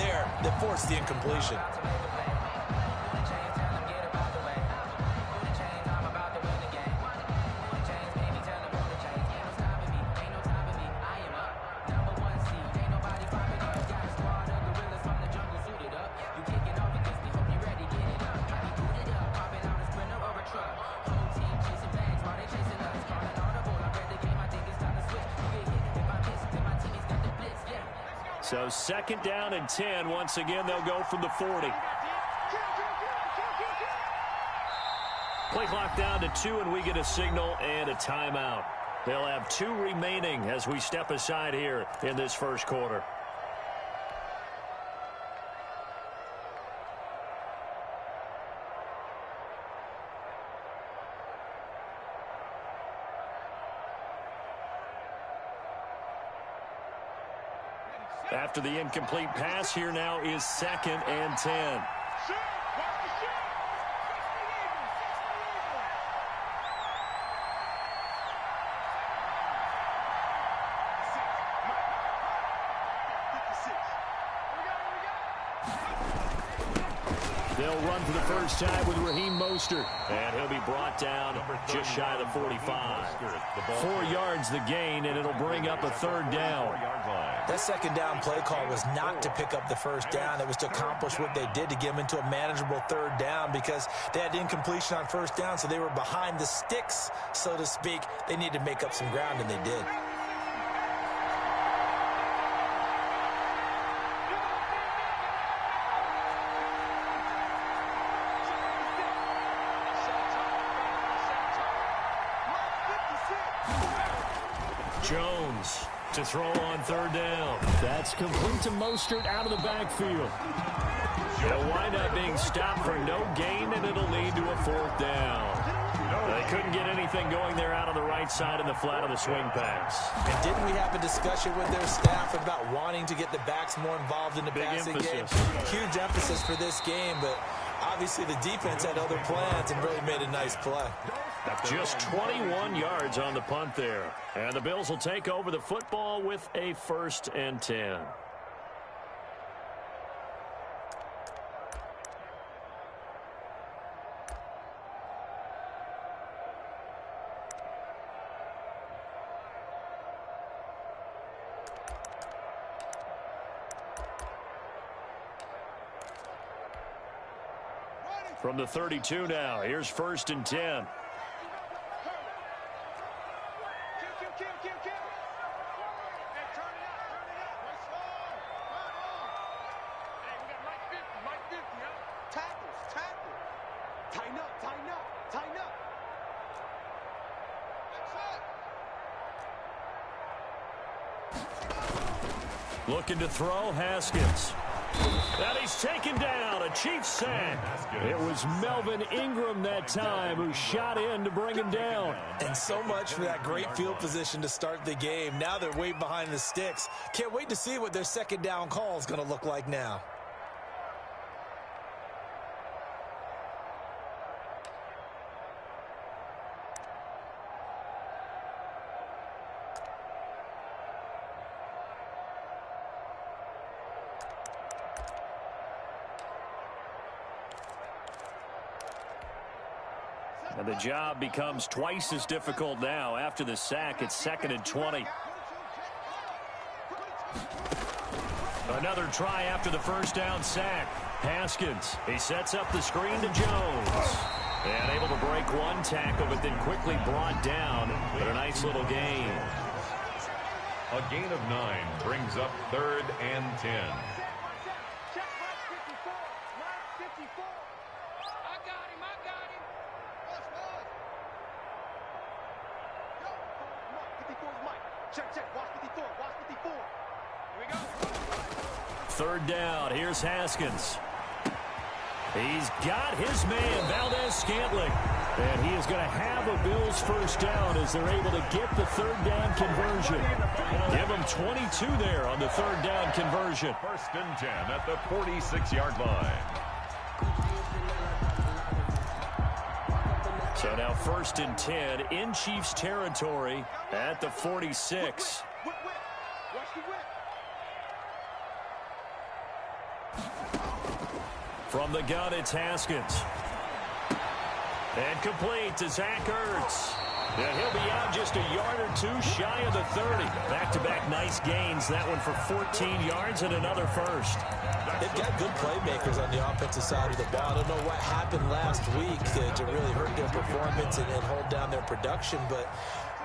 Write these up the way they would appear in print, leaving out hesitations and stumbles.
there that forced the incompletion. So 2nd down and 10. Once again, they'll go from the 40. Play clock down to 2, and we get a signal and a timeout. They'll have 2 remaining as we step aside here in this first quarter. After the incomplete pass, here now is 2nd and 10. They'll run for the first time with Raheem Mostert, and he'll be brought down just shy of the 45. 4 yards the gain, and it'll bring up a 3rd down. That 2nd down play call was not to pick up the 1st down. It was to accomplish what they did to get them into a manageable 3rd down because they had incompletion on 1st down, so they were behind the sticks, so to speak. They needed to make up some ground, and they did. Jones to throw on 3rd down. That's complete to Mostert out of the backfield. It'll wind up being stopped for no gain, and it'll lead to a 4th down. They couldn't get anything going there out on the right side in the flat of the swing pass. And didn't we have a discussion with their staff about wanting to get the backs more involved in the passing game? Huge emphasis for this game, but obviously the defense had other plans and really made a nice play. Just 21 yards on the punt there. And the Bills will take over the football with a 1st and 10. From the 32 now, here's 1st and 10. Looking to throw, Haskins. And he's taken down, a Chiefs sack. It was Melvin Ingram that time who shot in to bring him down. And so much for that great field position to start the game. Now they're way behind the sticks. Can't wait to see what their 2nd down call is going to look like now. And the job becomes twice as difficult now. After the sack, it's 2nd and 20. Another try after the 1st down sack. Haskins, he sets up the screen to Jones. And able to break one tackle, but then quickly brought down. But a nice little gain. A gain of 9 brings up 3rd and 10. Third down. Here's Haskins. He's got his man, Valdez-Scantling. And he is going to have a Bills 1st down as they're able to get the 3rd down conversion. Give them 22 there on the 3rd down conversion. 1st and 10 at the 46-yard line. So now 1st and 10 in Chiefs territory at the 46. From the gun, it's Haskins. And complete to Zach Ertz. And he'll be out just a yard or two shy of the 30. Back-to-back nice gains. That one for 14 yards and another first. They've got good playmakers on the offensive side of the ball. I don't know what happened last week to really hurt their performance and hold down their production, but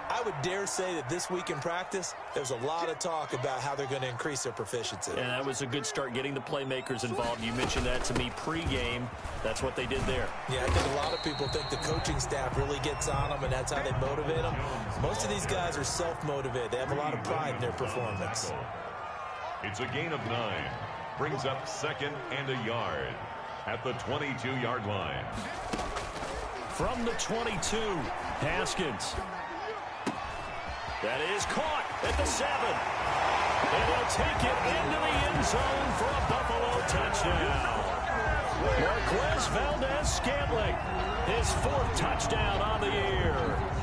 I would dare say that this week in practice, there's a lot of talk about how they're going to increase their proficiency. And that was a good start, getting the playmakers involved. You mentioned that to me pregame. That's what they did there. Yeah, I think a lot of people think the coaching staff really gets on them, and that's how they motivate them. Most of these guys are self-motivated. They have a lot of pride in their performance. It's a gain of 9. Brings up 2nd and a yard at the 22-yard line. From the 22, Haskins. That is caught at the 7. And he'll take it into the end zone for a Buffalo touchdown. Marquez Valdez-Scantling, his 4th touchdown on the year.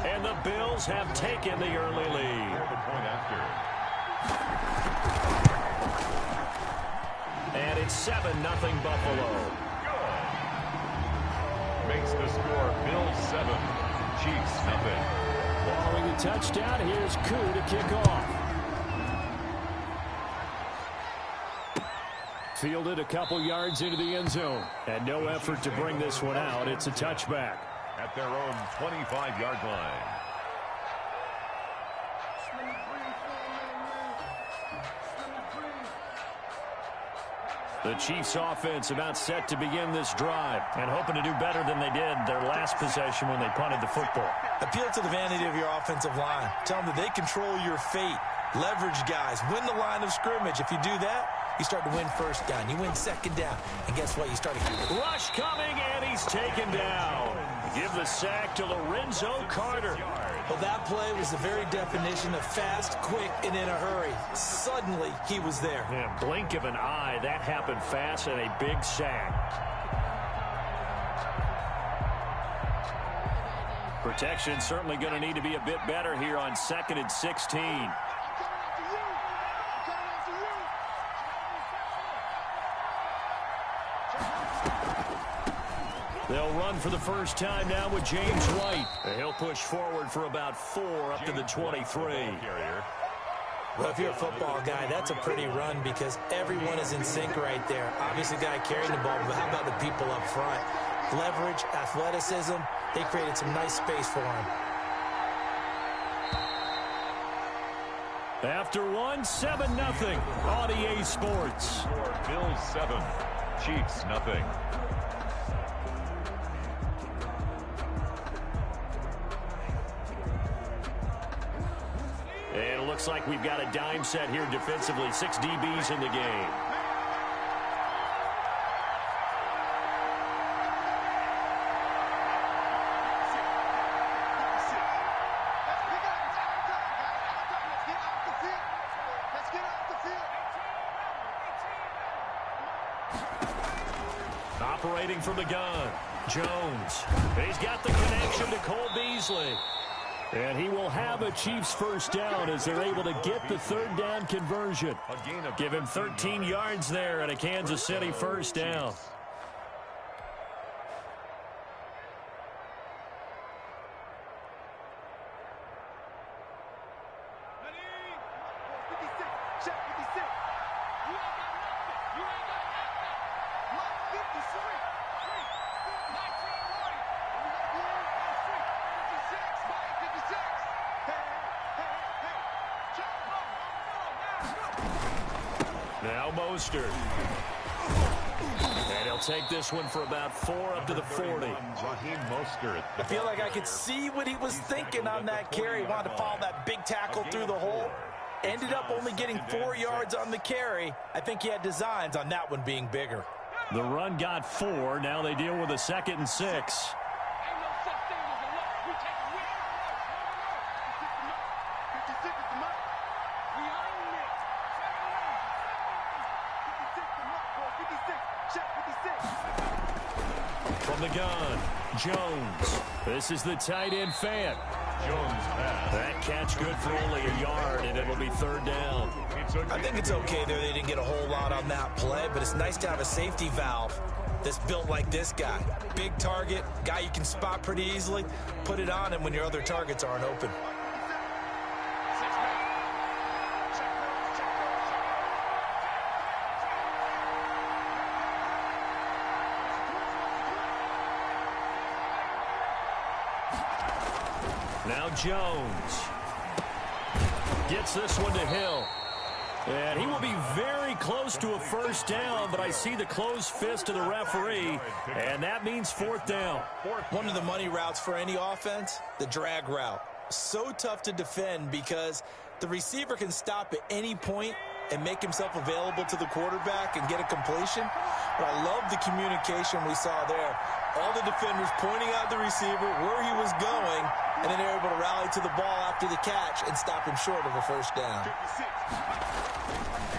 And the Bills have taken the early lead. And it's 7-0 Buffalo. Makes the score Bills 7, Chiefs nothing. Following the touchdown, here's Koo to kick off. Fielded a couple yards into the end zone. And no effort to bring this one out. It's a touchback. At their own 25-yard line. The Chiefs offense about set to begin this drive and hoping to do better than they did their last possession when they punted the football. Appeal to the vanity of your offensive line. Tell them that they control your fate. Leverage guys. Win the line of scrimmage. If you do that, you start to win first down. You win second down. And guess what? You start to... Rush coming, and he's taken down. Give the sack to Lorenzo Carter. Well, that play was the very definition of fast, quick, and in a hurry. Suddenly, he was there. Yeah, blink of an eye. That happened fast and a big sack. Protection certainly going to need to be a bit better here on 2nd and 16. They'll run for the first time now with James White. And he'll push forward for about 4 up to the 23. Well, if you're a football guy, that's a pretty run because everyone is in sync right there. Obviously, the guy carrying the ball, but how about the people up front? Leverage, athleticism, they created some nice space for him. After one, 7-0 on EA Sports. Bills 7, Chiefs nothing. And it looks like we've got a dime set here defensively. 6 DBs in the game. Operating from the gun, Jones. He's got the connection to Cole Beasley. And he will have a Chiefs first down as they're able to get the 3rd down conversion. Give him 13 yards there and a Kansas City first down. Now Mostert. And he'll take this one for about 4 up to the 40. I feel like I could see what he was thinking on that carry. He wanted to follow that big tackle through the hole. Ended up only getting 4 yards on the carry. I think he had designs on that one being bigger. The run got 4. Now they deal with a 2nd and 6. From the gun, Jones. This is the tight end fan. Jones pass. That catch good for only a yard, and it'll be 3rd down. I think it's okay there. They didn't get a whole lot on that play, but it's nice to have a safety valve that's built like this guy. Big target, guy you can spot pretty easily. Put it on him when your other targets aren't open. Now Jones gets this one to Hill. And he will be very close to a first down, but I see the closed fist of the referee, and that means fourth down. One of the money routes for any offense, the drag route. So tough to defend because the receiver can stop at any point and make himself available to the quarterback and get a completion. But I love the communication we saw there. All the defenders pointing out the receiver, where he was going, and then they're able to rally to the ball after the catch and stop him short of a first down.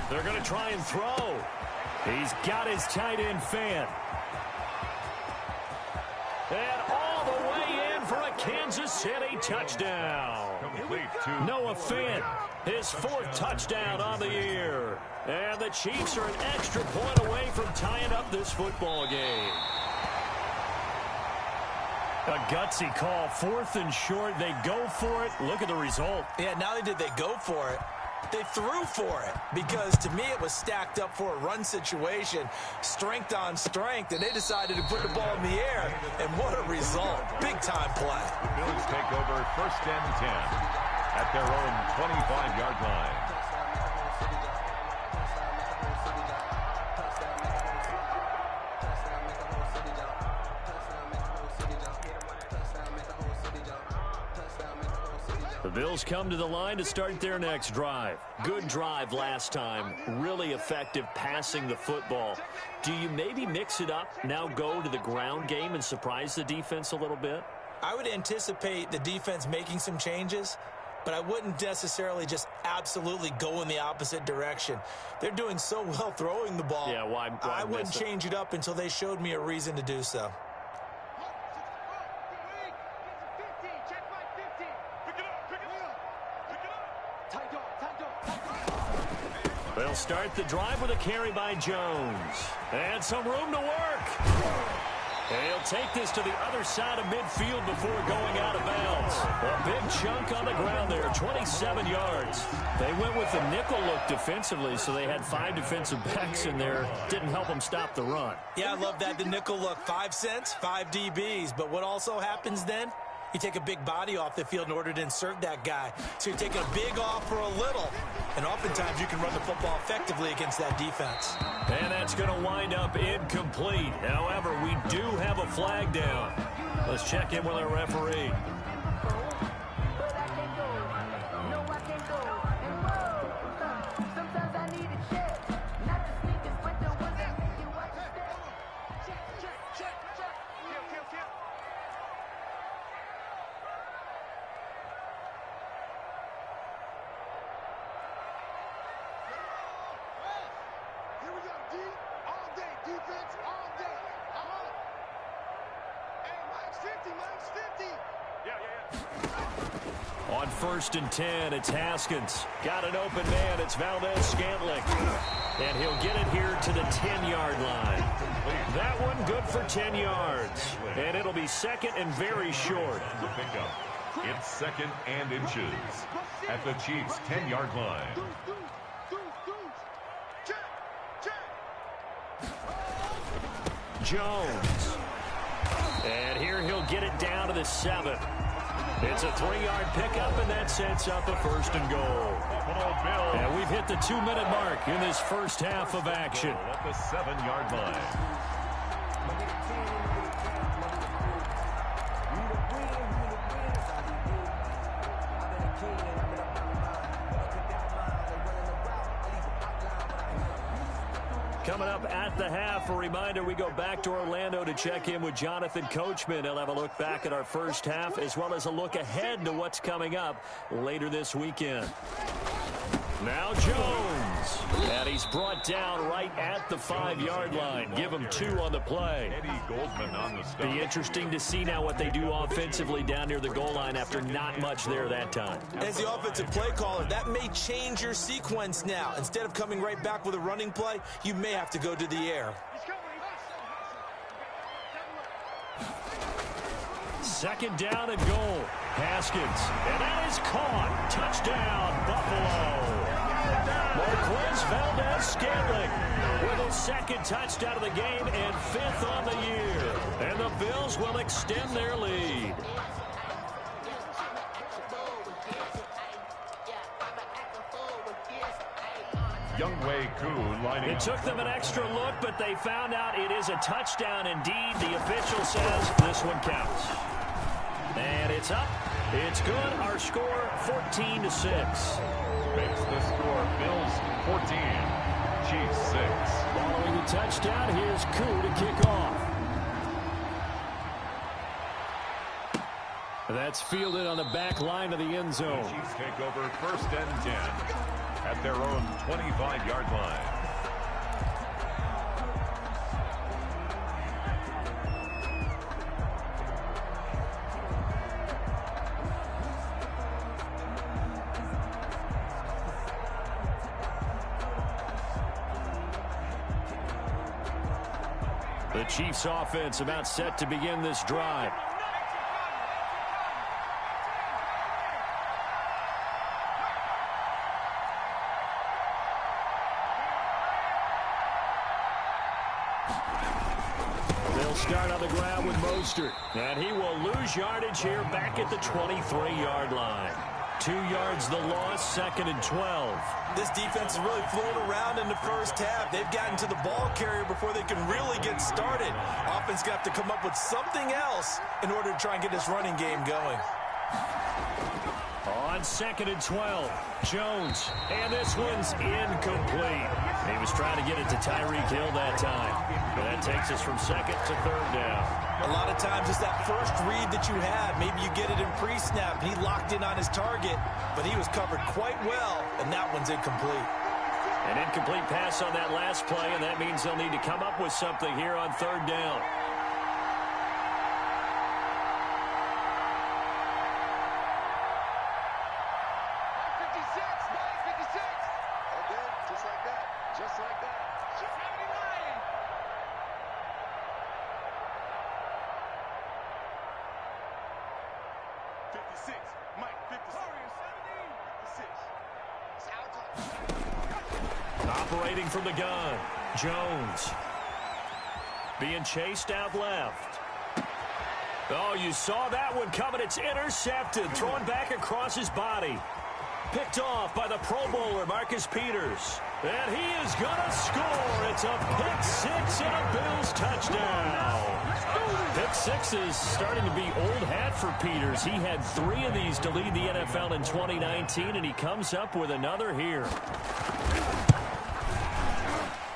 They're going to try and throw. He's got his tight end fan. And all the way in for a Kansas City touchdown. Noah Fant, his fourth touchdown on the year. And the Chiefs are an extra point away from tying up this football game. A gutsy call, 4th and short. They go for it. Look at the result. Yeah, not only did they go for it, they threw for it, because to me it was stacked up for a run situation, strength on strength, and they decided to put the ball in the air, and what a result. Big-time play. The Bills take over 1st and 10 at their own 25-yard line. The Bills come to the line to start their next drive. Good drive last time. Really effective passing the football. Do you maybe mix it up, now go to the ground game and surprise the defense a little bit? I would anticipate the defense making some changes, but I wouldn't necessarily just absolutely go in the opposite direction. They're doing so well throwing the ball. Yeah, why I wouldn't change it up until they showed me a reason to do so. They'll start the drive with a carry by Jones. And some room to work. He'll take this to the other side of midfield before going out of bounds. A big chunk on the ground there, 27 yards. They went with the nickel look defensively, so they had 5 defensive backs in there. Didn't help them stop the run. Yeah, I love that, the nickel look. 5 cents, 5 DBs. But what also happens then? You take a big body off the field in order to insert that guy. So you're taking a big off for a little. And oftentimes you can run the football effectively against that defense. And that's going to wind up incomplete. However, we do have a flag down. Let's check in with our referee. On 1st and 10, it's Haskins. Got an open man. It's Valdez-Scantling. And he'll get it here to the 10-yard line. That one good for 10 yards. And it'll be 2nd and very short. The pickup. It's 2nd and inches at the Chiefs' 10-yard line. Jones. And here he'll get it down to the 7. It's a 3-yard pickup, and that sets up a 1st and goal. And we've hit the 2-minute mark in this first half of action. At the 7-yard line. Coming up at the half, a reminder, we go back to Orlando to check in with Jonathan Coachman. He'll have a look back at our first half as well as a look ahead to what's coming up later this weekend. Now Jones. is. And he's brought down right at the 5-yard line. Give him 2 on the play. Eddie Goldman on the stop. Be interesting to see now what they do offensively down near the goal line after not much there that time. As the offensive play caller, that may change your sequence now. Instead of coming right back with a running play, you may have to go to the air. Second down and goal. Haskins. And that is caught. Touchdown, Buffalo. Marquez Valdez-Scantling with his second touchdown of the game and 5th on the year. And the Bills will extend their lead. Younghoe Koo lining It took them an extra look, but they found out it is a touchdown indeed. The official says this one counts. And it's up. It's good. Our score, 14-6. Makes the score Bills 14, Chiefs 6. Following the touchdown, here's Koo to kick off. That's fielded on the back line of the end zone. The Chiefs take over 1st and 10 at their own 25-yard line. The Chiefs offense about set to begin this drive. They'll start on the ground with Mostert. And he will lose yardage here back at the 23-yard line. 2 yards the loss, 2nd and 12. This defense is really flown around in the first half. They've gotten to the ball carrier before they can really get started. Offense got to come up with something else in order to try and get this running game going. On 2nd and 12, Jones. And this one's incomplete. He was trying to get it to Tyreek Hill that time. And that takes us from 2nd to 3rd down. A lot of times it's that first read that you have. Maybe you get it in pre-snap. He locked in on his target, but he was covered quite well, and that one's incomplete. An incomplete pass on that last play, and that means they'll need to come up with something here on 3rd down. Operating from the gun, Jones. Being chased out left. Oh, you saw that one coming. It's intercepted. Thrown back across his body. Picked off by the Pro Bowler, Marcus Peters. And he is going to score. It's a pick 6 and a Bills touchdown. Pick 6 is starting to be old hat for Peters. He had 3 of these to lead the NFL in 2019, and he comes up with another here.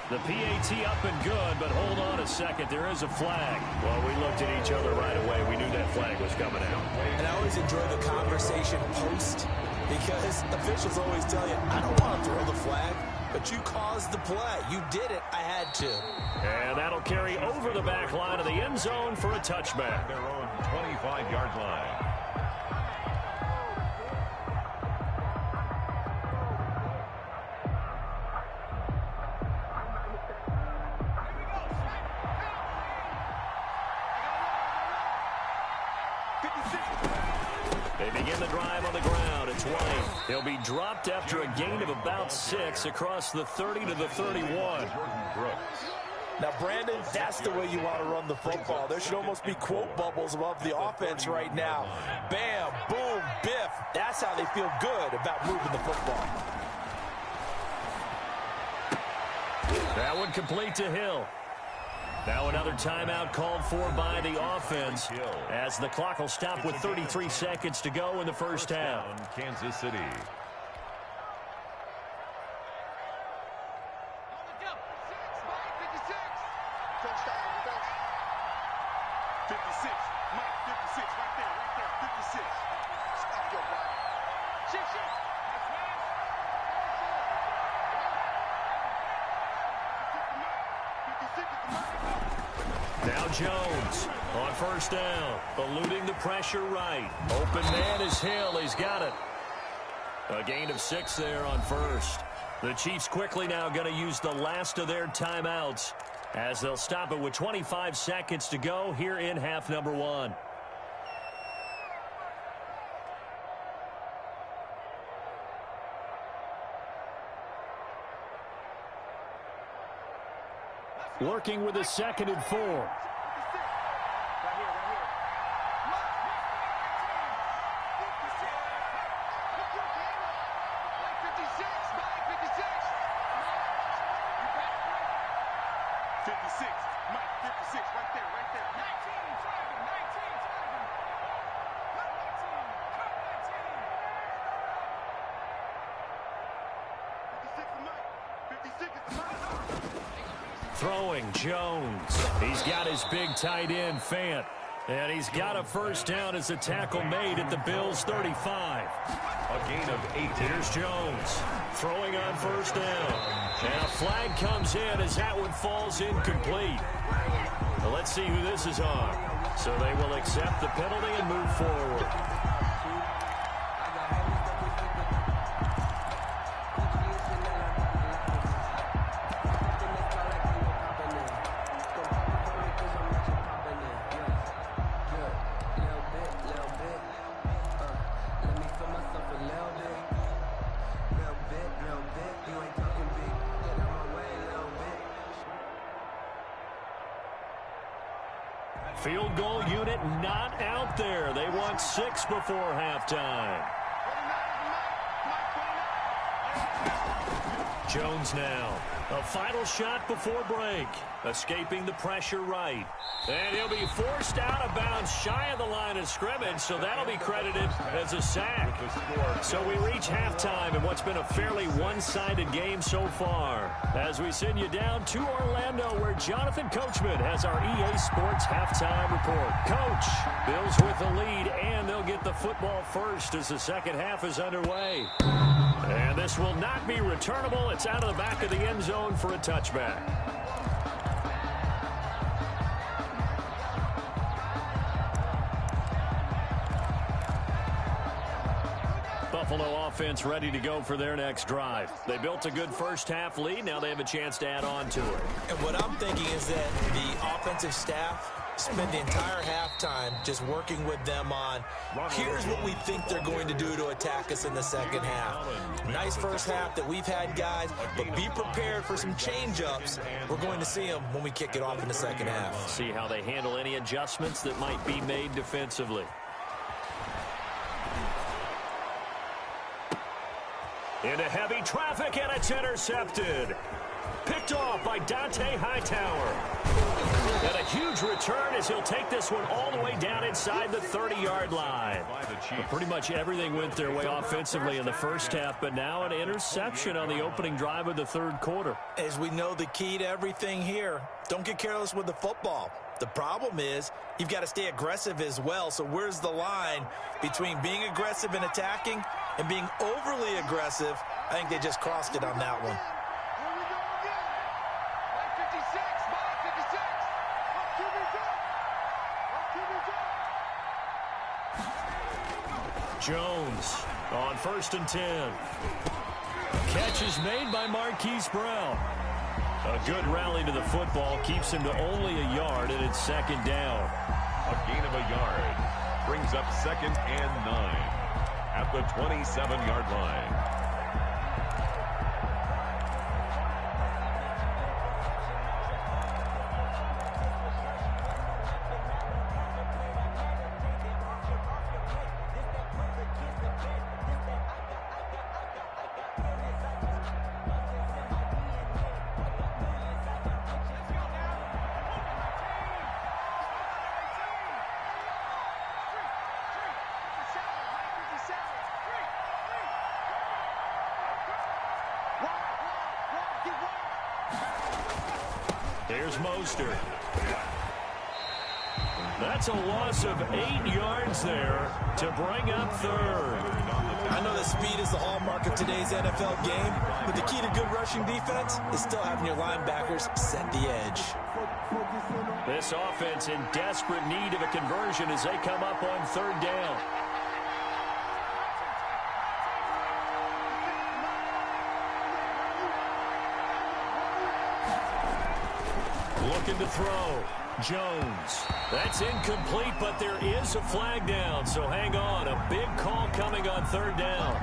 The PAT up and good, but hold on a second. There is a flag. Well, we looked at each other right away. We knew that flag was coming out. And I always enjoy the conversation post, because officials always tell you, I don't want to throw the flag, but you caused the play. You did it. I had to. And that'll carry over the back line of the end zone for a touchback. Their own 25-yard line. They begin the drive on the ground. It's White. He'll be dropped after a gain of about 6 across the 30 to the 31. Now, Brandon, that's the way you want to run the football. There should almost be quote bubbles above the offense right now. Bam, boom, biff. That's how they feel good about moving the football. That one complete to Hill. Now another timeout called for by the offense as the clock will stop with 33 seconds to go in the first half. Kansas City. Now Jones on first down, eluding the pressure right. Open man is Hill. He's got it. A gain of 6 there on first. The Chiefs quickly now going to use the last of their timeouts as they'll stop it with 25 seconds to go here in half number 1. Working with a 2nd and 4. Throwing Jones. He's got his big tight end, Fant. And he's got a first down as a tackle made at the Bills' 35. A gain of 8. Here's Jones throwing on first down. And a flag comes in as that one falls incomplete. Well, let's see who this is on. So they will accept the penalty and move forward. Field goal unit not out there. They want 6 before halftime. Jones now. A final shot before break. Escaping the pressure right. And he'll be forced out of bounds shy of the line of scrimmage, so that'll be credited as a sack. So we reach halftime in what's been a fairly one-sided game so far. As we send you down to Orlando, where Jonathan Coachman has our EA Sports halftime report. Coach, Bills with the lead, and they'll get the football first as the second half is underway. And this will not be returnable. It's out of the back of the end zone for a touchback. Buffalo offense ready to go for their next drive. They built a good first-half lead. Now they have a chance to add on to it. And what I'm thinking is that the offensive staff spend the entire halftime just working with them on, here's what we think they're going to do to attack us in the second half. Nice first half that we've had, guys, but be prepared for some change-ups. We're going to see them when we kick it off in the second half. See how they handle any adjustments that might be made defensively. Into heavy traffic, and it's intercepted. Picked off by Dante Hightower. And a huge return as he'll take this one all the way down inside the 30-yard line. Pretty much everything went their way offensively in the first half, but now an interception on the opening drive of the third quarter. As we know, the key to everything here, don't get careless with the football. The problem is you've got to stay aggressive as well. So where's the line between being aggressive and attacking and being overly aggressive? I think they just crossed it on that one. Jones on 1st and 10. Catch is made by Marquise Brown. A good rally to the football keeps him to only a yard, and it's 2nd down. A gain of a yard brings up 2nd and 9 at the 27-yard line. Here's Mostert. That's a loss of 8 yards there to bring up 3rd. I know that speed is the hallmark of today's NFL game, but the key to good rushing defense is still having your linebackers set the edge. This offense in desperate need of a conversion as they come up on third down. Looking to throw. Jones. That's incomplete, but there is a flag down, so hang on. A big call coming on third down.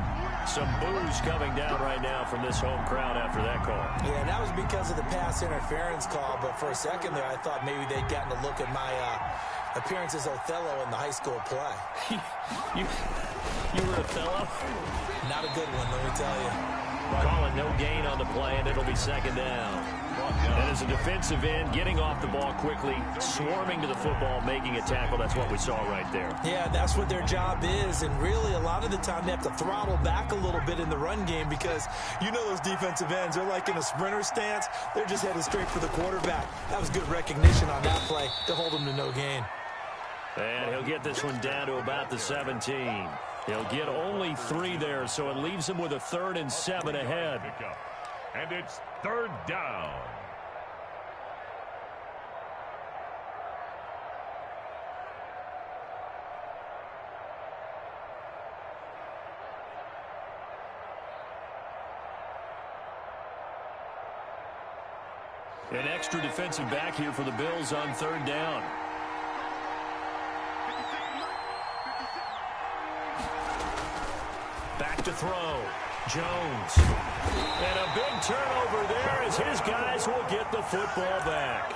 Some boos coming down right now from this home crowd after that call. Yeah, and that was because of the pass interference call, but for a second there I thought maybe they'd gotten a look at my appearance as Othello in the high school play. you were Othello? Not a good one, let me tell you. Calling no gain on the play, and it'll be second down. And as a defensive end, getting off the ball quickly, swarming to the football, making a tackle, that's what we saw right there. Yeah, that's what their job is, and really a lot of the time they have to throttle back a little bit in the run game because you know those defensive ends, they're like in a sprinter stance, they're just headed straight for the quarterback. That was good recognition on that play to hold them to no gain. And he'll get this one down to about the 17. He'll get only 3 there, so it leaves him with a 3rd and 7 ahead. And it's third down. An extra defensive back here for the Bills on third down. Back to throw. Jones. And a big turnover there as his guys will get the football back.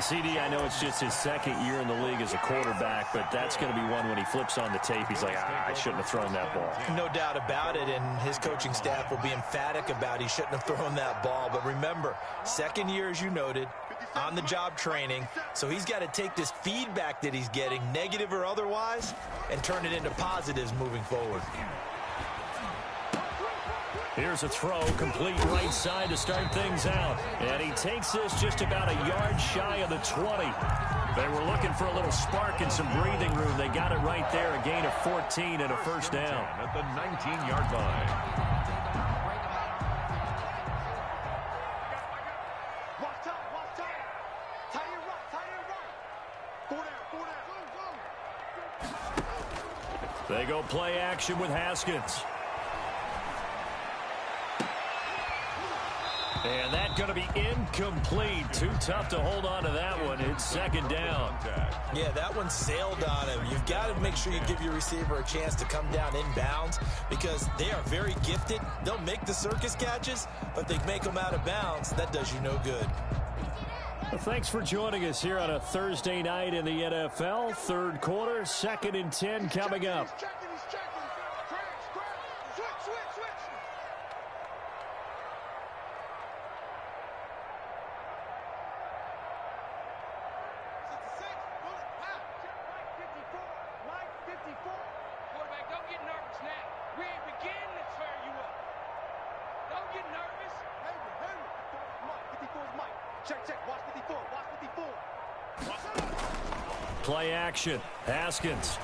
CD, I know it's just his 2nd year in the league as a quarterback, but that's going to be one when he flips on the tape, he's like, I shouldn't have thrown that ball. No doubt about it, and his coaching staff will be emphatic about he shouldn't have thrown that ball. But remember, 2nd year, as you noted, on-the-job training, so he's got to take this feedback that he's getting, negative or otherwise, and turn it into positives moving forward. Here's a throw, complete right side to start things out. And he takes this just about a yard shy of the 20. They were looking for a little spark and some breathing room. They got it right there, a gain of 14 and a first down. At the 19-yard line. They go play action with Haskins. And that's going to be incomplete. Too tough to hold on to that one. It's second down. Yeah, that one sailed on him. You've got to make sure you give your receiver a chance to come down inbounds because they are very gifted. They'll make the circus catches, but they make them out of bounds. That does you no good. Well, thanks for joining us here on a Thursday night in the NFL. Third quarter, 2nd and 10 coming up. Play action. Haskins.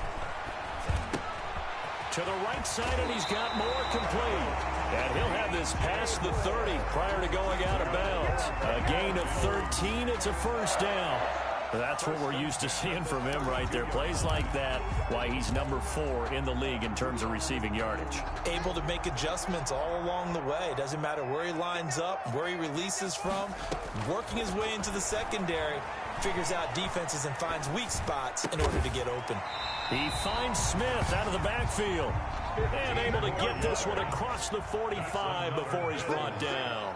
To the right side, and he's got more complete. And he'll have this past the 30 prior to going out of bounds. A gain of 13. It's a first down. That's what we're used to seeing from him right there. Plays like that, why he's number 4 in the league in terms of receiving yardage. Able to make adjustments all along the way. Doesn't matter where he lines up, where he releases from. Working his way into the secondary. Figures out defenses and finds weak spots in order to get open. He finds Smith out of the backfield. And able to get this one across the 45 before he's brought down.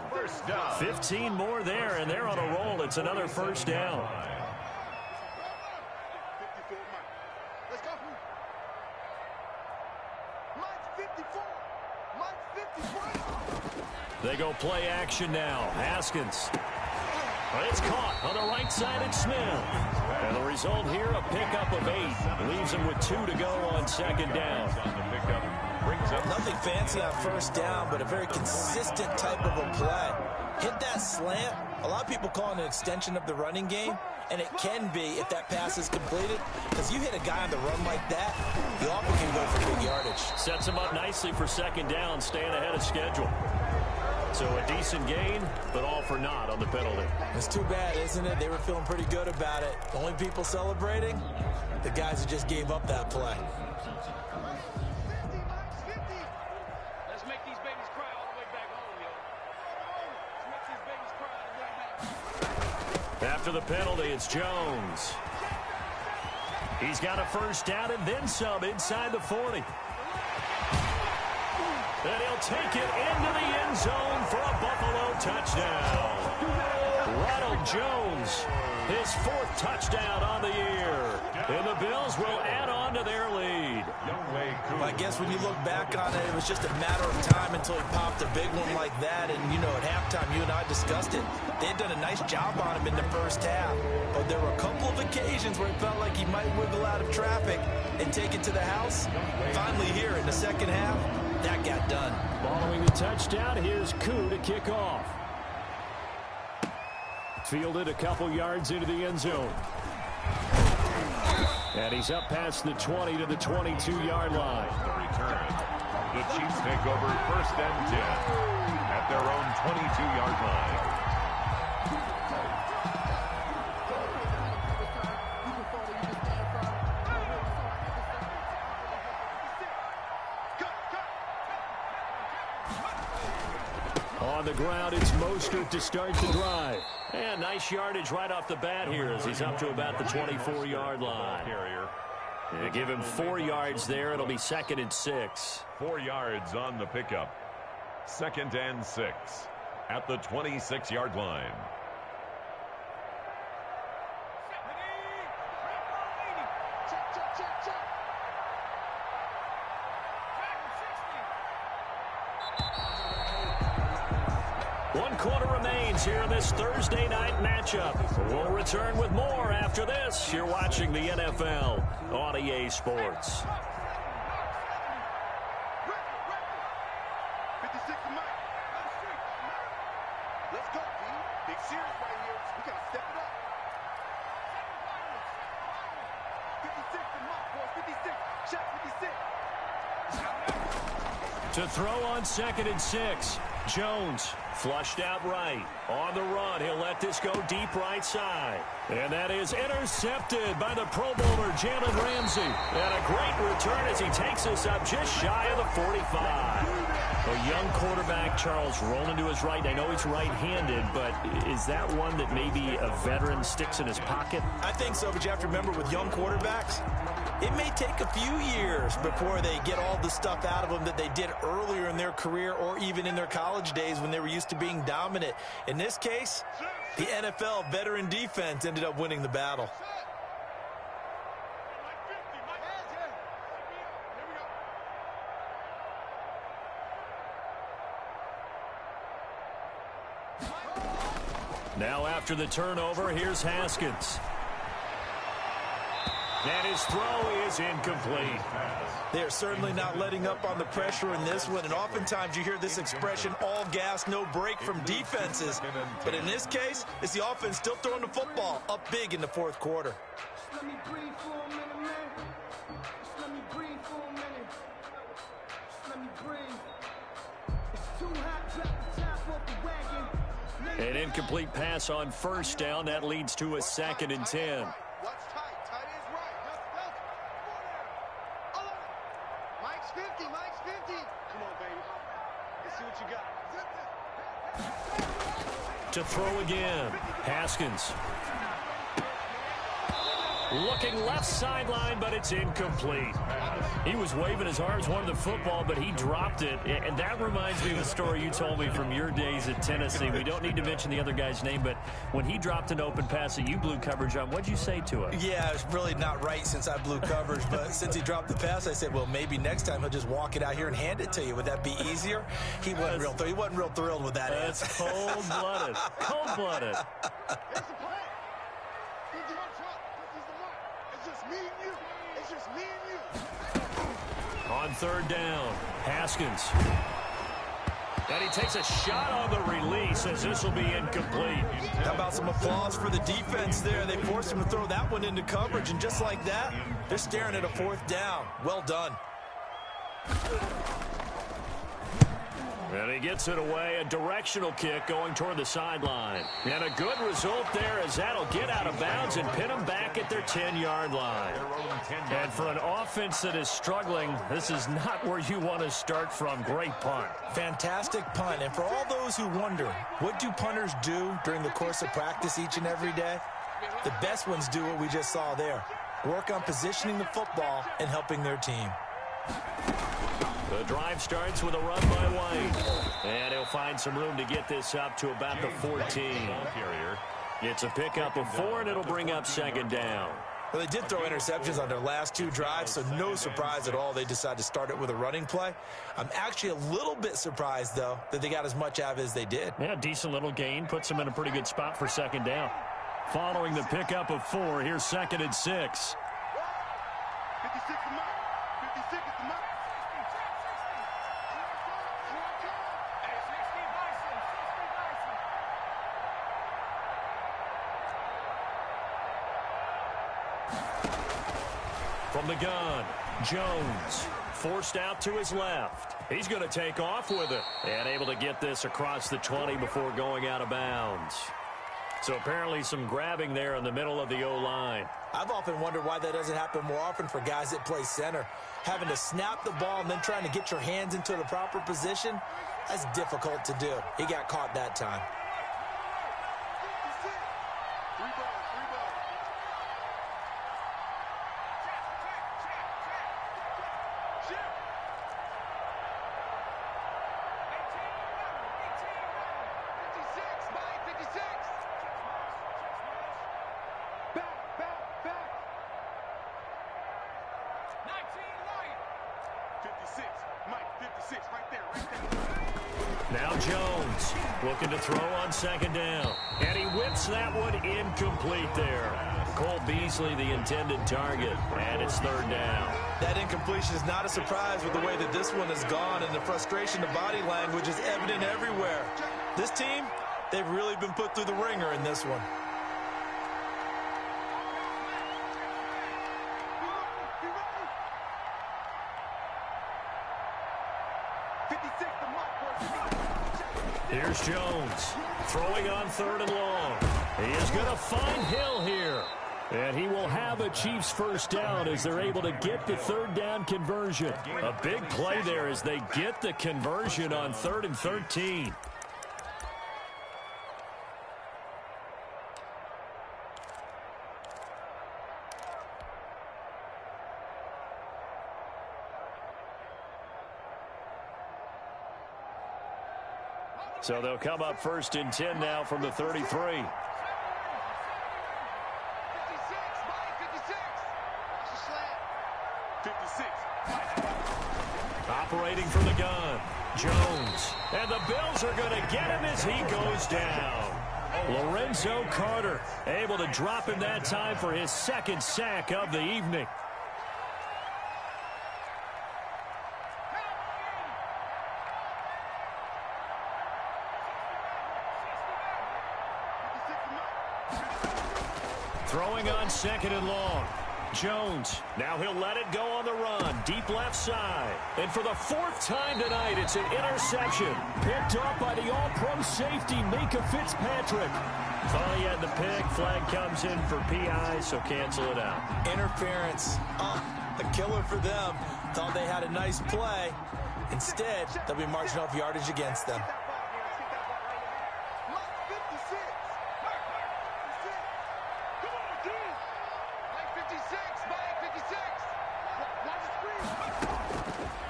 15 more there, and they're on a roll. It's another first down. They go play action now. Haskins. It's caught on the right side of Smith. And the result here, a pickup of 8. Leaves him with 2 to go on second down. Nothing fancy on first down, but a very consistent type of a play. hit that slant. A lot of people call it an extension of the running game, and it can be if that pass is completed, because you hit a guy on the run like that, you often can go for big yardage. Sets him up nicely for second down, staying ahead of schedule. So a decent gain, but all for naught on the penalty. It's too bad, isn't it? They were feeling pretty good about it. The only people celebrating, the guys who just gave up that play. Let's make these babies cry all the way back home, yo. After the penalty, it's Jones. He's got a first down and then some inside the 40. And he'll take it into the end zone for a Buffalo touchdown. Ronald Jones, his 4th touchdown on the year. And the Bills will add on to their lead. I guess when you look back on it, it was just a matter of time until he popped a big one like that. And, you know, at halftime, you and I discussed it. They had done a nice job on him in the first half. But there were a couple of occasions where it felt like he might wiggle out of traffic and take it to the house. Finally here in the second half, that got done. Following the touchdown, here's Koo to kick off. Fielded a couple yards into the end zone. And he's up past the 20 to the 22-yard line. The return. The Chiefs take over 1st and 10 at their own 22-yard line. On the ground, it's Mostert to start the drive. And nice yardage right off the bat here as he's up to about the 24-yard line. They give him 4 yards there. It'll be 2nd and 6. 4 yards on the pickup. 2nd and 6 at the 26-yard line. One quarter remains here in this Thursday night matchup. We'll return with more after this. You're watching the NFL on EA Sports. Let's go, team. Big series right here. We got to step it up. 56 to Mark, boys. 56. Shot 56. To throw on 2nd and 6. Jones flushed out right. On the run, he'll let this go deep right side. And that is intercepted by the Pro Bowler, Jalen Ramsey. And a great return as he takes us up just shy of the 45. A young quarterback, Charles, rolling to his right. I know he's right-handed, but is that one that maybe a veteran sticks in his pocket? I think so, but you have to remember with young quarterbacks, it may take a few years before they get all the stuff out of them that they did earlier in their career or even in their college days when they were used to being dominant. In this case, the NFL veteran defense ended up winning the battle. Now after the turnover, here's Haskins. And his throw is incomplete. They're certainly not letting up on the pressure in this one, and oftentimes you hear this expression, all gas, no break from defenses. But in this case, it's the offense still throwing the football up big in the 4th quarter. Let me breathe for a minute, man. Just let me breathe for a minute. Just let me breathe. It's too hot, drop the top off the wagon. An incomplete pass on 1st down. That leads to a 2nd and 10. What's tight? Tight is right. Mike's 50. Mike's 50. Come on, baby. Let's see what you got. To throw again. Haskins. Looking left sideline, but it's incomplete. He was waving his arms, wanted the football, but he dropped it. And that reminds me of a story you told me from your days at Tennessee. We don't need to mention the other guy's name, but when he dropped an open pass that you blew coverage on, what'd you say to him? Yeah, it's really not right since I blew coverage, but since he dropped the pass, I said, well, maybe next time he'll just walk it out here and hand it to you. Would that be easier? He wasn't real thrilled with that answer. That's cold-blooded. Cold-blooded. Me and you. On 3rd down, Haskins. And he takes a shot on the release as this will be incomplete. How about some applause for the defense there? They forced him to throw that one into coverage, and just like that, they're staring at a 4th down. Well done. And he gets it away, a directional kick going toward the sideline. And a good result there as that'll get out of bounds and pin them back at their 10-yard line. And for an offense that is struggling, this is not where you want to start from. Great punt. Fantastic punt. And for all those who wonder, what do punters do during the course of practice each and every day? The best ones do what we just saw there. Work on positioning the football and helping their team. The drive starts with a run by White. And he'll find some room to get this up to about the 14. It's a pickup of 4, and it'll bring up 2nd down. Well, they did throw interceptions on their last 2 drives, so no surprise at all they decided to start it with a running play. I'm actually a little bit surprised, though, that they got as much out of it as they did. Yeah, decent little gain. Puts them in a pretty good spot for 2nd down. Following the pickup of 4, here's 2nd and 6. 56 is the mark. 56 is the mark. From the gun, Jones forced out to his left. He's going to take off with it and able to get this across the 20 before going out of bounds. So apparently some grabbing there in the middle of the O-line. I've often wondered why that doesn't happen more often for guys that play center. Having to snap the ball and then trying to get your hands into the proper position, that's difficult to do. He got caught that time. Now Jones looking to throw on 2nd down. And he whips that one incomplete there. Cole Beasley, the intended target. And it's 3rd down. That incompletion is not a surprise with the way that this one has gone, and the frustration, the body language is evident everywhere. This team, they've really been put through the ringer in this one. Here's Jones throwing on 3rd and long. He is going to find Hill here. And he will have a Chiefs 1st down as they're able to get the 3rd down conversion. A big play there as they get the conversion on 3rd and 13. So they'll come up 1st and 10 now from the 33. 56, Mike, 56. Watch the slant. 56. Operating from the gun, Jones. And the Bills are going to get him as he goes down. Lorenzo Carter able to drop him that time for his 2nd sack of the evening. Throwing on 2nd and long. Jones, now he'll let it go on the run. Deep left side. And for the 4th time tonight, it's an interception. Picked up by the all-pro safety, Mika Fitzpatrick. Thought he had the pick. Flag comes in for PI, so cancel it out. Interference. A killer for them. Thought they had a nice play. Instead, they'll be marching off yardage against them.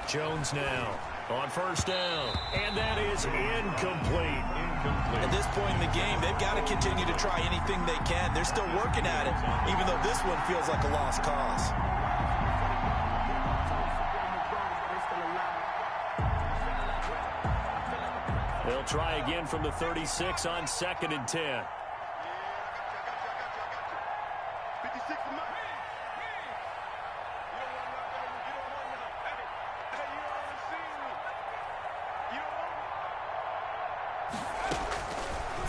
Jones now on 1st down, and that is incomplete. At this point in the game, they've got to continue to try anything they can. They're still working at it, even though this one feels like a lost cause. They'll try again from the 36 on 2nd and 10.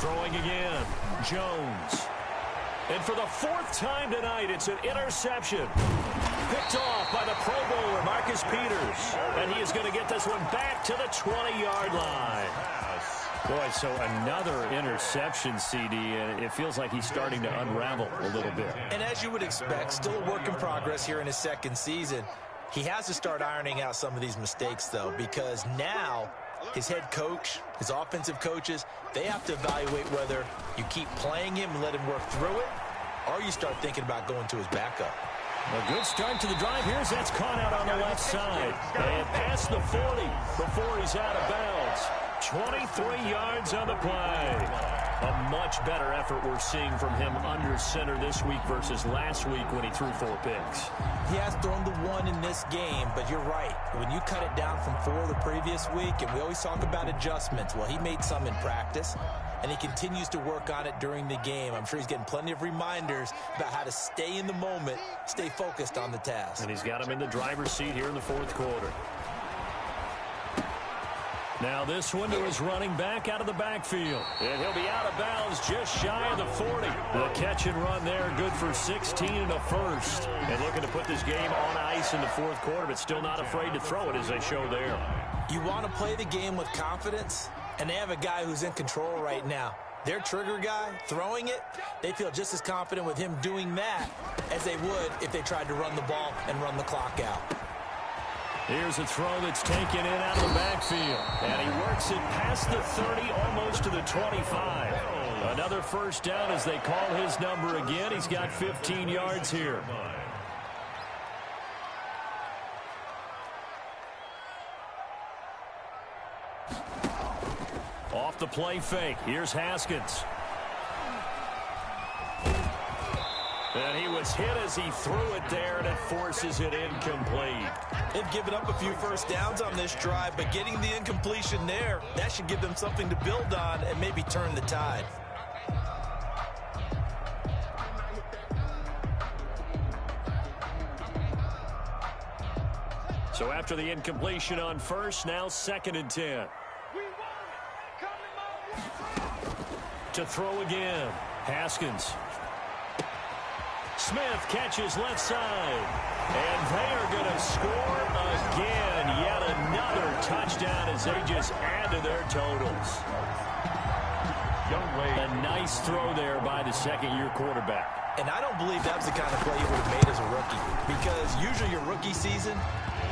Throwing again, Jones. And for the fourth time tonight, it's an interception. Picked off by the Pro Bowler, Marcus Peters. And he is going to get this one back to the 20-yard line. Boy, so another interception, CD, and it feels like he's starting to unravel a little bit. And as you would expect, still a work in progress here in his second season. He has to start ironing out some of these mistakes, though, because now his head coach, his offensive coaches, they have to evaluate whether you keep playing him and let him work through it, or you start thinking about going to his backup. A good start to the drive. Here's that's caught out on the left side. And past the 40 before he's out of bounds. 23 yards on the play. A much better effort we're seeing from him under center this week versus last week when he threw 4 picks. He has thrown the 1 in this game, but you're right. When you cut it down from 4 the previous week, and we always talk about adjustments, well, he made some in practice, and he continues to work on it during the game. I'm sure he's getting plenty of reminders about how to stay in the moment, stay focused on the task. And he's got him in the driver's seat here in the fourth quarter. Now this one to his running back out of the backfield. And he'll be out of bounds just shy of the 40. The catch and run there, good for 16 and a first. And looking to put this game on ice in the fourth quarter, but still not afraid to throw it as they show there. You want to play the game with confidence, and they have a guy who's in control right now. Their trigger guy, throwing it, they feel just as confident with him doing that as they would if they tried to run the ball and run the clock out. Here's a throw that's taken in out of the backfield. And he works it past the 30, almost to the 25. Another first down as they call his number again. He's got 15 yards here. Off the play fake. Here's Haskins. And he was hit as he threw it there, and it forces it incomplete. They've given up a few first downs on this drive, but getting the incompletion there, that should give them something to build on and maybe turn the tide. So after the incompletion on first, now 2nd and 10. To throw again, Haskins. Smith catches left side. And they are going to score again. Yet another touchdown as they just add to their totals. A nice throw there by the second-year quarterback. And I don't believe that was the kind of play he would have made as a rookie, because usually your rookie season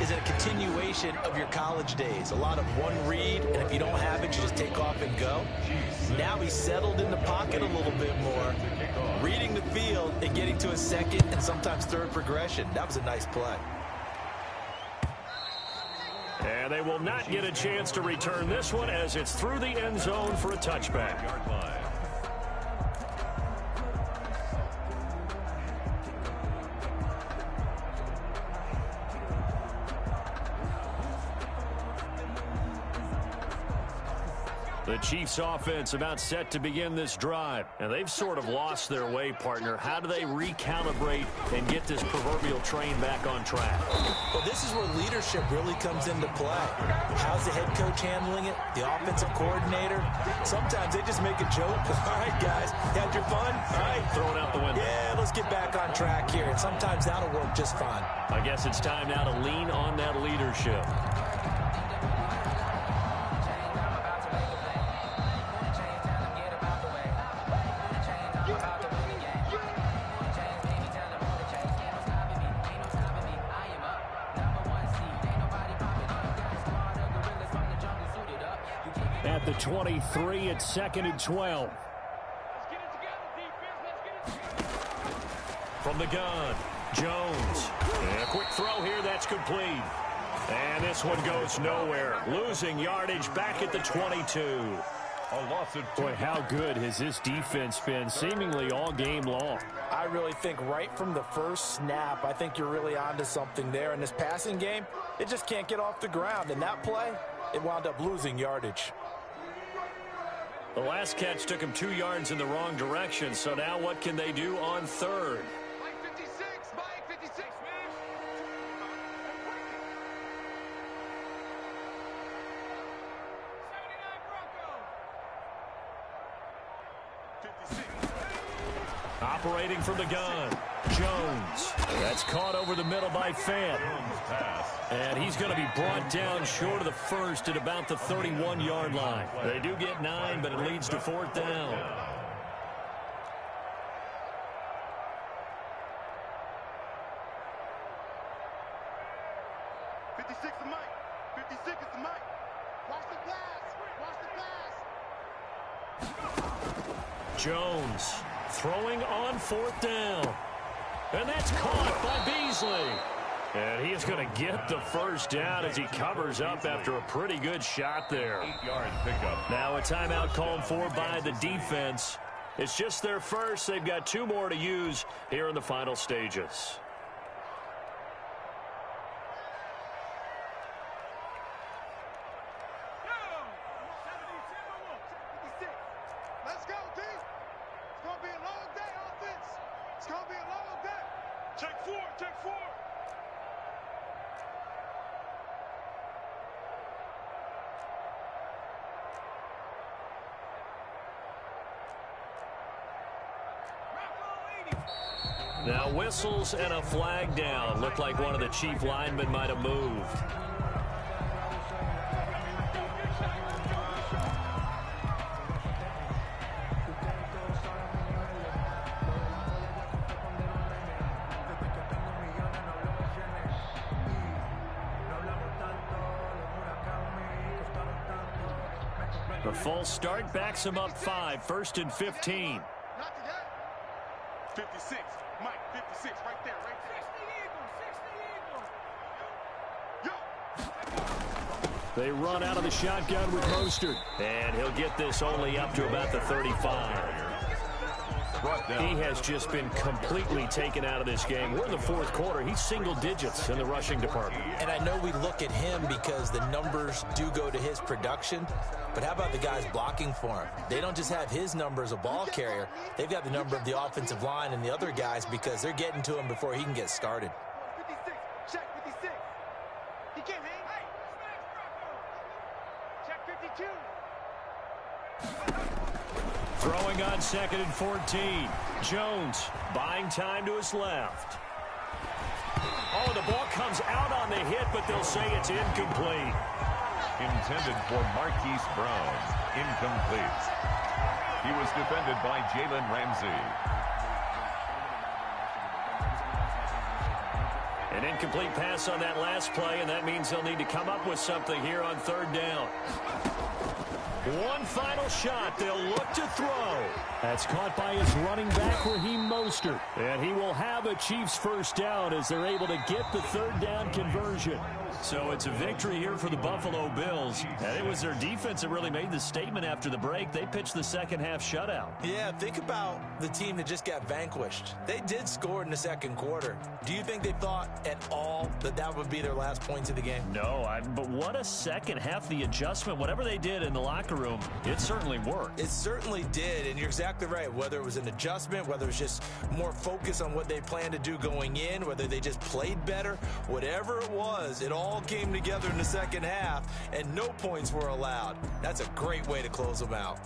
is a continuation of your college days. A lot of one read, and if you don't have it, you just take off and go. Now he's settled in the pocket a little bit more, reading the field and getting to a second and sometimes third progression. That was a nice play. And they will not get a chance to return this one as it's through the end zone for a touchback. The Chiefs offense about set to begin this drive. And they've sort of lost their way, partner. How do they recalibrate and get this proverbial train back on track? Well, this is where leadership really comes into play. How's the head coach handling it? The offensive coordinator? Sometimes they just make a joke. All right, guys, had your fun? All right. Throw it out the window. Yeah, let's get back on track here. And sometimes that'll work just fine. I guess it's time now to lean on that leadership. At the 23, it's 2nd and 12. From the gun, Jones. And a quick throw here, that's complete. And this one goes nowhere. Losing yardage back at the 22. Boy, how good has this defense been seemingly all game long? I really think right from the first snap, I think you're really onto something there. In this passing game, it just can't get off the ground. And that play, it wound up losing yardage. The last catch took him 2 yards in the wrong direction, so now what can they do on third? Mike 56, Mike 56, man. 79 Broncos. operating from the gun. Jones. That's caught over the middle by Fant. And he's going to be brought down short of the first at about the 31-yard line. They do get 9, but it leads to 4th down. Jones throwing on 4th down. And that's caught by Beasley. And he is going to get the first down as he covers up after a pretty good shot there. 8-yard pickup. Now a timeout called for by the defense. It's just their first. They've got 2 more to use here in the final stages. Now whistles and a flag down. Looked like one of the chief linemen might have moved. The full start backs him up 5, 1st and 15. 56. Mike, 56, right there, right there. They run out of the shotgun with Mostert. And he'll get this only up to about the 35. He has just been completely taken out of this game. We're in the 4th quarter. He's single digits in the rushing department. And I know we look at him because the numbers do go to his production. But how about the guys blocking for him? They don't just have his number as a ball carrier. They've got the number of the offensive line and the other guys because they're getting to him before he can get started. 56. Check 56. He can't hang. Hey, check 52. Throwing on 2nd and 14. Jones buying time to his left. Oh, the ball comes out on the hit, but they'll say it's incomplete. Intended for Marquise Brown. Incomplete. He was defended by Jalen Ramsey. An incomplete pass on that last play, and that means they'll need to come up with something here on 3rd down. One final shot. They'll look to throw. That's caught by his running back, Raheem Mostert. And he will have a Chiefs first down as they're able to get the 3rd down conversion. So it's a victory here for the Buffalo Bills. And it was their defense that really made the statement after the break. They pitched the second-half shutout. Yeah, think about the team that just got vanquished. They did score in the 2nd quarter. Do you think they thought at all that that would be their last points of the game? No, but what a second half. The adjustment, whatever they did in the locker room, it certainly worked. It certainly did, and you're exactly right. Whether it was an adjustment, whether it was just more focus on what they planned to do going in, whether they just played better, whatever it was, it all came together in the 2nd half, and no points were allowed. That's a great way to close them out.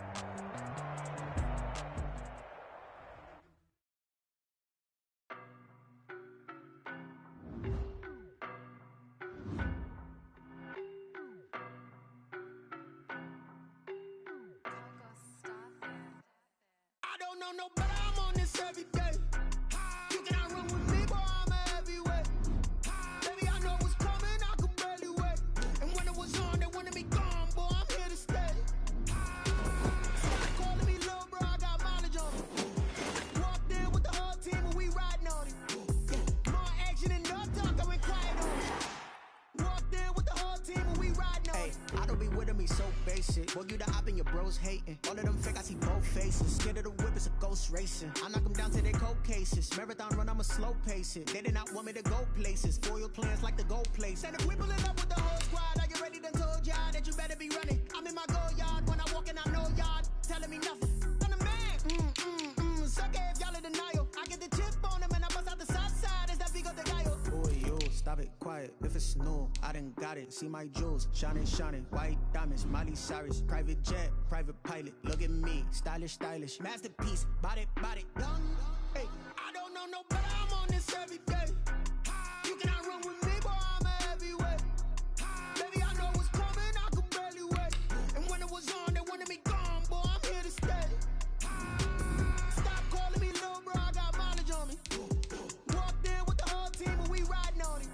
I don't know no better, I'm on this every day. You cannot run with me, boy, I'm a heavyweight. Baby, I know what's coming, I could barely wait. And when it was on, they wanted me gone, boy, I'm here to stay. Somebody calling me little bro, I got mileage on it. Walked in with the whole team and we riding on it. More action and no talk, I went quiet on it. Walked in with the whole team and we riding on it. I don't be with me so basic. Boy, you the op and your bros hating. All of them fake, I see both faces. Scared of the whip, it's a ghost racing. I knock them down to their cold cases. Marathon run, I'ma slow pace it. They did not want me to go places. Foil plans like the gold place. And if we pulling up with the whole squad, I get ready done told y'all that you better be running. I'm in my go yard. When I walk in, I know y'all telling me nothing. I'm the man. Suck it if y'all in denial. I get the chip on them and I bust out the south side. Is that big of the guy? Boy, you stop it, quiet. If it's new, I done got it. See my jewels, shining, shining. White diamonds, Miley Cyrus. Private jet, private pilot. Look at me, stylish, stylish. Masterpiece, body, body. Young, Hey, I don't know no better, I'm on this every day. You cannot run with me, boy, I'm a heavyweight. Baby, I know what's coming, I could barely wait. And when it was on, they wanted me gone, boy, I'm here to stay. Stop calling me little bro, I got mileage on me. Walked in with the whole team, and we riding on it.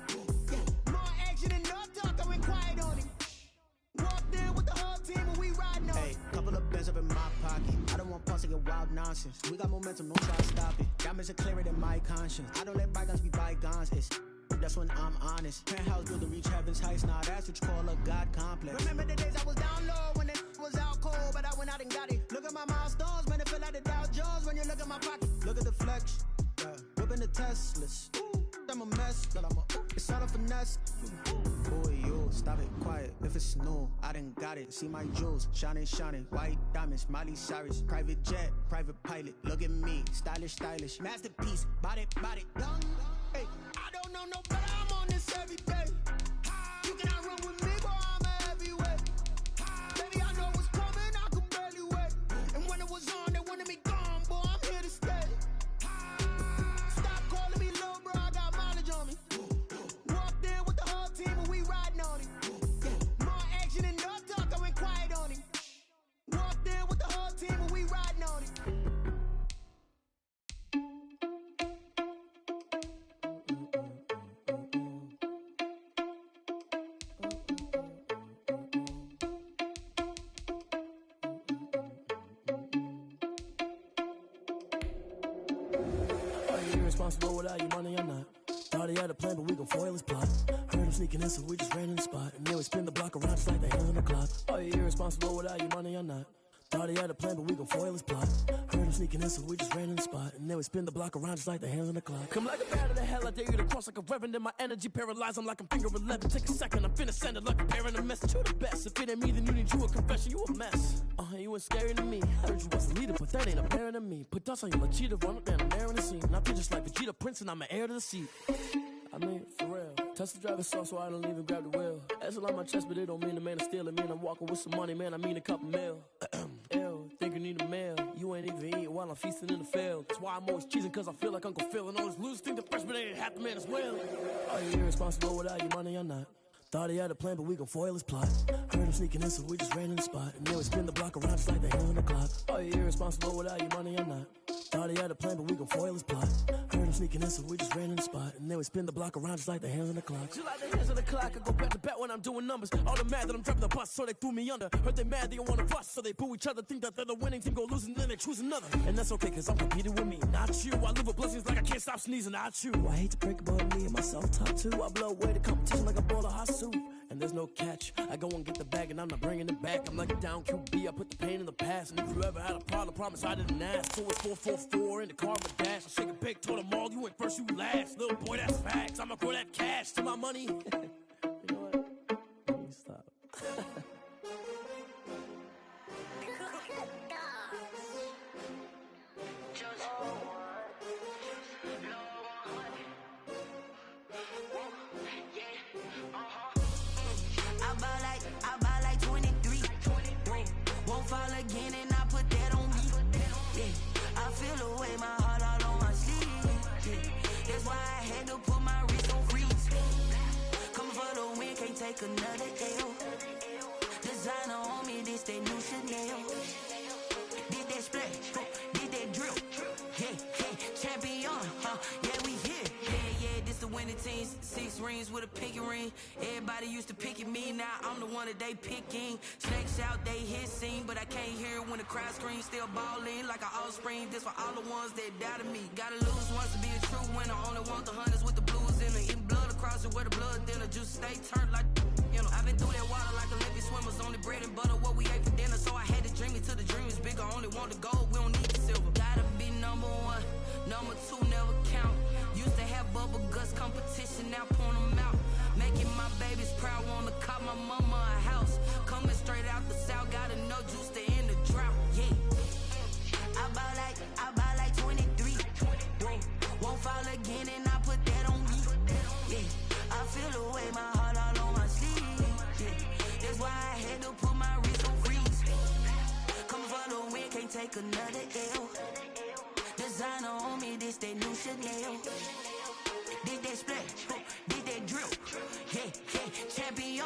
Yeah, more action than no talk, I went quiet on it. Walked in with the whole team, and we riding on it. Hey, couple of bands up in my pocket. I don't want pause to get wild nonsense. We got momentum, don't try to stop it. Diamonds are clearer than my conscience. I don't let bygones be bygones. That's when I'm honest. Penthouse built to reach heaven's heights. Now that's what you call a God complex. Remember the days I was down low when it was out cold, but I went out and got it. Look at my milestones, man, it feel like the Dow Jones when you look at my pocket. Look at the flex, yeah. Whipping the Teslas. Ooh, I'm a mess, but it's all a finesse. Boy, you stop it, quiet. If it's new, I done got it. See my jewels, shining, shining. White diamonds, Miley Cyrus. Private jet, private pilot. Look at me, stylish, stylish. Masterpiece, body, young. Hey, I don't know no better, I'm on this every day. You cannot run with me, boy, I'm a heavyweight. Baby, I know what's coming, I could barely wait. And when it was on, they wanted me gone, boy, I'm here to stay. Stop calling me little bro, I got mileage on me. Walked in with the whole team, and we riding on it. Yeah, more action than no talk, I went quiet on it. Walked in with the whole team, and we riding on it. Responsible without your money or not. Thought he had a plan, but we gon' foil his plot. Heard him sneaking in, so we just ran in the spot. And then we spin the block around just like the hands on the clock. Are you irresponsible without your money or not? Thought he had a plan, but we gon' foil his plot. Heard him sneaking in, so we just ran in the spot. And then we spin the block around just like the hands on the clock. Come like a bat of the hell, I dare you to cross like a reverend. In my energy paralyzed, I'm like I'm finger 11. Take a second, I'm finna send it like a parent a message. You the best, if it ain't me, then you need you a confession. You a mess. You ain't scary to me. Heard you was a leader, but that ain't apparent to me. Put dust on you like cheetah, run up down the air in the scene. I feel just like Vegeta Prince, and I'm an heir to the seat. I mean, for real. Touch the driver's soft, so I don't even grab the wheel. That's on my chest, but it don't mean the man is stealing. Mean I'm walking with some money, man, I mean a couple mil. Ew, think you need a meal. You ain't even eating while I'm feasting in the field. That's why I'm always cheesing, cause I feel like Uncle Phil. And all this losers think the freshman ain't half the man as well. Are you irresponsible without your money or not? Thought he had a plan, but we gon' foil his plot. Heard him sneaking in, so we just ran in the spot. And then we spin the block around just like the hands on the clock. Are you irresponsible without your money or not? Thought he had a plan, but we gon' foil his plot. Heard him sneaking in, so we just ran in the spot. And then we spin the block around just like the hands on the clock. Just like the hands on the clock, I go back to back when I'm doing numbers. All the mad that I'm dropping the bus, so they threw me under. Heard they mad, they don't wanna bust, so they boo each other. Think that they're the winning team, go losing, then they choose another. And that's okay, cause I'm competing with me, not you. I live with blessings like I can't stop sneezing, not you. I hate to break about me and my self-talk too. I blow away the competition like a bowl of hot soup. And there's no catch. I go and get the bag and I'm not bringing it back. I'm like a down QB, I put the pain in the past. And if you ever had a problem, promise I didn't ask. So it's 444 in the car with dash. I shake a big, told them all, you went first, you last. Little boy, that's facts. I'ma grow that cash to my money. You know what? Let me stop. I buy like 23. Won't fall again and I put that on me. Yeah, I feel the way my heart all on my sleeve. Yeah, that's why I had to put my wrist on freeze. Coming for the win, can't take another L. Designer on me, this that new Chanel. Did that splash, did that drill. Yeah, champion, yeah, we here. Yeah, this the winning team. 6 rings with a pinky ring. Everybody used to pick at me, now I'm the one that they picking. Snakes out, they hit scene, but I can't hear it when the crowd screams. Still balling like an offspring. This for all the ones that doubted me. Gotta lose once to be a true winner. Only want the hunters with the blues in it. Eating blood across it where the blood thinner. Juice stay turned like, you know. I've been through that water like Olympic swimmers. Only bread and butter, what we ate for dinner. So I had to dream it till the dream is bigger. Only want the gold, we don't need the silver. Gotta be number 1, number 2 never count. Used to have bubble guts competition, now point them out. Making my babies proud, wanna cop my mama a house. Coming straight out the south, gotta know juice to end the drought. Yeah, I buy like 23. Won't fall again and I put that on me. Yeah, I feel the way my heart all on my sleeve. Yeah, that's why I had to put my wrist on freeze. Coming for the win, can't take another L. Designer on me, this that new Chanel. This that split, this that drip. Yeah, champion,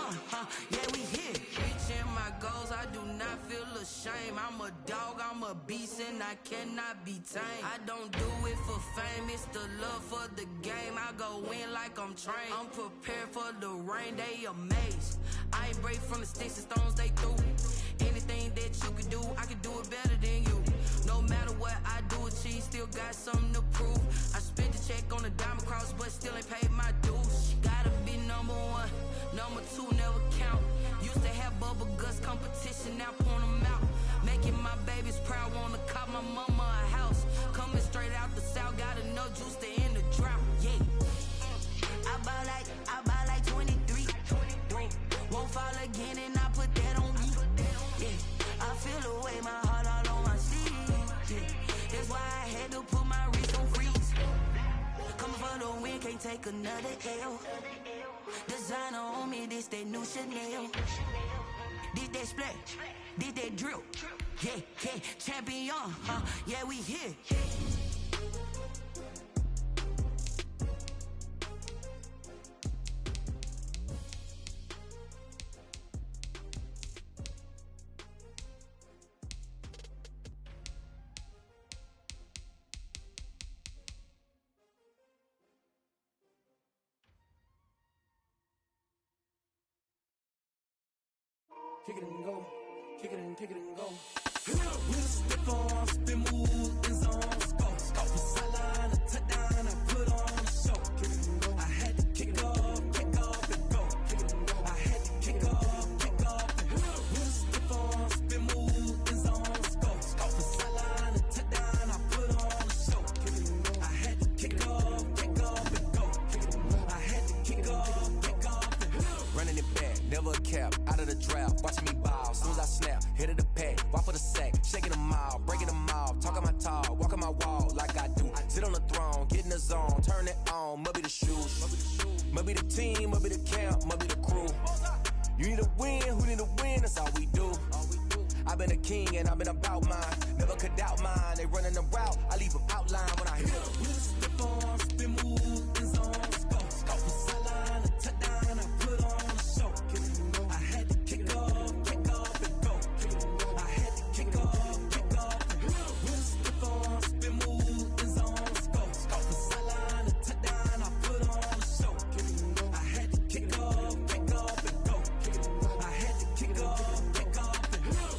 yeah, we here. Reaching my goals, I do not feel ashamed. I'm a dog, I'm a beast, and I cannot be tamed. I don't do it for fame, it's the love for the game. I go in like I'm trained. I'm prepared for the rain, they amazed. I ain't break from the sticks and stones they threw. Anything that you can do, I can do it better than you. No matter what I do, achieve, still got something to prove. I spent the check on the diamond cross, but still ain't paid my dues. Gotta be number one, number two never count. Used to have bubble guts competition, now point them out. Making my babies proud, wanna cop my mama a house. Coming straight out the south, got enough juice to end the drought. Yeah, I buy like 23. Won't fall again, and I put that on me. Yeah, I feel the way, my heart all on my sleeve. Yeah, that's why I had to put my wrist on freeze. Coming for the win, can't take another L. Designer on me, this that new Chanel. This that split, this that drip. Yeah, champion, yeah, we here. Kick it and go, kick it and go. With a stiff on, spin move, in zone, go. Off the sideline, a touchdown, I put on a show. Kick it and go. I had to kick off and go. Kick it and go. I had to kick off and go. With a stiff on, spin move, in zone, go. Off the sideline, a touchdown, I put on a show. Kick it and go. I had to kick off and go. Kick it and go. I had to kick off and go. Running it back, never a cap, out of the drought, watching me ball. Soon as I snap, hit of the pack, walk for the sack, shaking them all, breaking them off, talking my talk, walking my wall like I do. Sit on the throne, get in the zone, turn it on, must be the shoes, must be the team, must be the camp, must be the crew. You need a win, who need a win, that's all we do. I've been a king and I've been about mine, never could doubt mine. They running the route, I leave them outline when I hit them. With a step on, spin move, in zone, go. Off the sideline, a touchdown, I put on a show. Kick it and go. I had to kick off and go. Kick it and go. I had to kick off and go. With a step on, spin move, in zone, go. Off the sideline, a touchdown, I put on a show. Kick it and go. I had to kick off and go. Kick it and go. I had to kick off and go.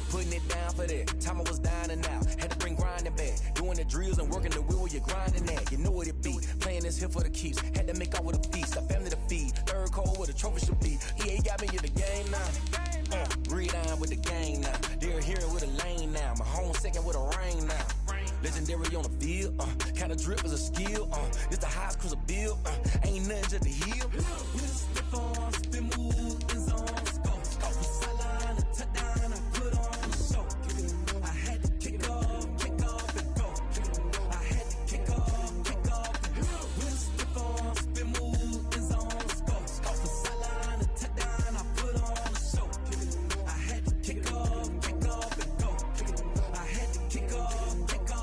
Putting it down for that, time I was down and out, had to bring grinding back, doing the drills and working the wheel where you're grinding at, you know what it be, playing this here for the keeps, had to make out with a feast, a family to feed, third cold with a trophy should be, EA got me in the game now, read on with the gang now, they're hearing with a lane now, my home second with a rain now, legendary on the field, kind of drip is a skill, this the highest cruiser bill, ain't nothing just to heal. With a step on, spin move, in zone, go. Off the sideline, a touchdown, I put on a show. Kick it and go. I had to kick off and go. Kick it and go. I had to kick off and go. With a step on, spin move, in zone, go. Off the sideline, a touchdown, I put on a show. Kick it and go. I had to kick off and go. Kick it and go. I had to kick off and go.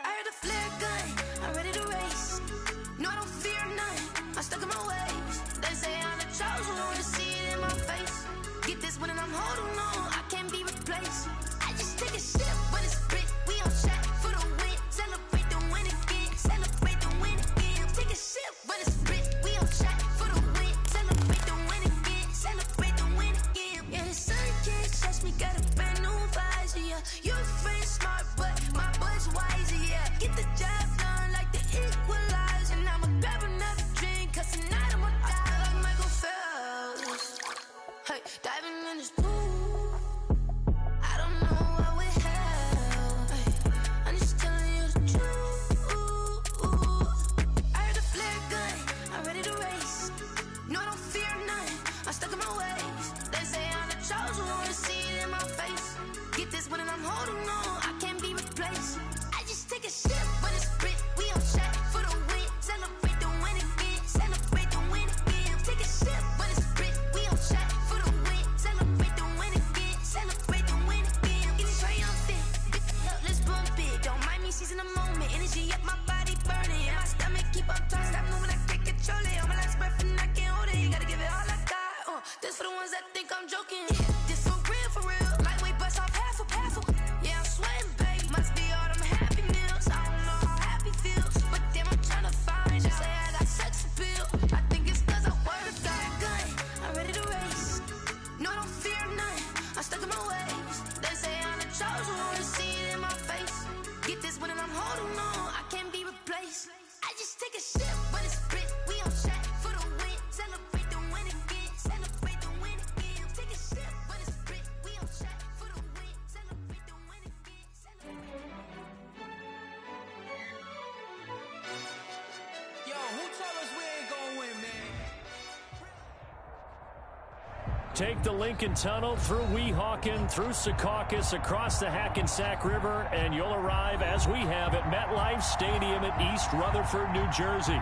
I heard a flare gun, I'm ready to race. No, I don't fear none, I'm stuck in my ways. They say I'm the chosen one, to see it in my face. Get this one and I'm holding on, I can't be replaced. I just take a sip when it's split, we on track for the win. Celebrate the win again, celebrate the win again. Take a sip when it's split, we on track for the win. Celebrate the win again, celebrate the win again. Yeah, the sun can't touch me, got a brand new visor, yeah. You're friend smart, but my boy's wiser, yeah. Get the job done like the equalizer. And I'ma grab another drink, cause tonight I'ma die like Michael Phelps. Hey, diving in this pool. This for the ones that think I'm joking. This for real. Lightweight bust off half a. Yeah, I'm sweating, babe. Must be all them happy meals. I don't know how happy feels, but damn, I'm trying to find. She say I got sex appeal. I think it's 'cause I worked out good. I'm ready to race. No, I don't fear nothing. I'm stuck in my ways. They say I'm the chosen one. To see it in my face. Get this one and I'm holding on. I can't be replaced. I just take a sip when it's split. We on track for the win. Celebrate the win again. Celebrate the win again. Take a sip when it's split. We on track for the win. Celebrate the win again. Yo, who told us we ain't gonna win, man? Take the Lincoln Tunnel through Weehawken, through Secaucus, across the Hackensack River, and you'll arrive, as we have, at MetLife Stadium at East Rutherford, New Jersey.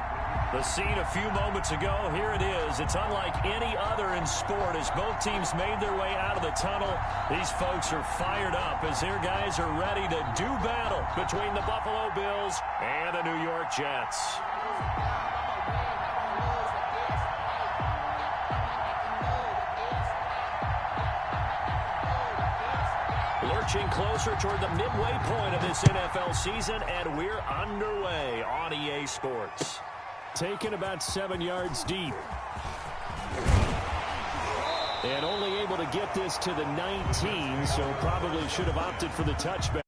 The scene a few moments ago, here it is. It's unlike any other in sport as both teams made their way out of the tunnel. These folks are fired up as their guys are ready to do battle between the Buffalo Bills and the New York Jets. Lurching closer toward the midway point of this NFL season, and we're underway on EA Sports. Taken about 7 yards deep. And only able to get this to the 19, so probably should have opted for the touchback.